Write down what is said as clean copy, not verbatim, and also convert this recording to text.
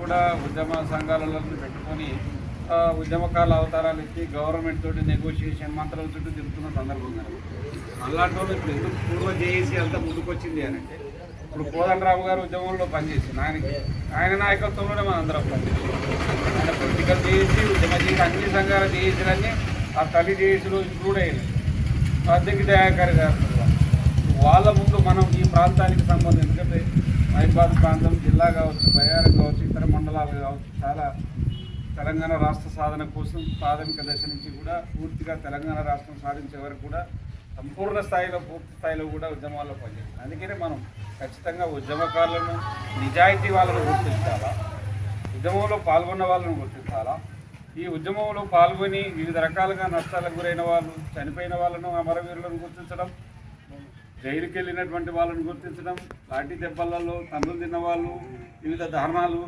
కూడా ఉద్యమ సంఘాలలో పెట్టుకొని ఉద్యమకాల అవతారాలు ఎత్తి గవర్నమెంట్ తోటి నెగోషియేషన్ మంత్రాల చుట్టూ తిరుగుతున్న సందర్భం ఉన్నారు. అలాంటి వాళ్ళు ఇప్పుడు ఎందుకు పూర్వ చేసి అంత ముందుకొచ్చింది అని అంటే, ఇప్పుడు కోదండరావు గారు ఉద్యమంలో పనిచేసింది. ఆయన నాయకత్వంలోనే మనం అందరం పనిచేస్తాం. ఆయన పొలిటికల్ చేసి ఉద్యమ చేసి అన్ని సంఘాల చేసిలన్నీ ఆ తల్లి చేసిలో ఇంక్లూడ్ అయ్యింది. అద్దెకి దయాకరి గారు వాళ్ళ ముందు మనం ఈ ప్రాంతానికి సంబంధం, ఎందుకంటే మహిబాద్ ప్రాంతం జిల్లా కావచ్చు, బయ్యారం కావచ్చు, ఇతర మండలాలు కావచ్చు, చాలా తెలంగాణ రాష్ట్ర సాధన కోసం ప్రాథమిక దశ నుంచి కూడా పూర్తిగా తెలంగాణ రాష్ట్రం సాధించే వరకు కూడా సంపూర్ణ స్థాయిలో పూర్తి స్థాయిలో కూడా ఉద్యమాల్లో పనిచేస్తాం. అందుకనే మనం ఖచ్చితంగా ఉద్యమకారులను, నిజాయితీ వాళ్ళను గుర్తించాలా, ఉద్యమంలో పాల్గొన్న వాళ్ళను గుర్తించాలా. ఈ ఉద్యమంలో పాల్గొని వివిధ రకాలుగా నష్టాలకు గురైన వాళ్ళు, చనిపోయిన వాళ్ళను, అమరవీరులను గుర్తించడం, జైలుకి వెళ్ళినటువంటి వాళ్ళని గుర్తించడం, లాఠీ దెబ్బలలో తన్నులు తిన్న వాళ్ళు, వివిధ ధర్నాలు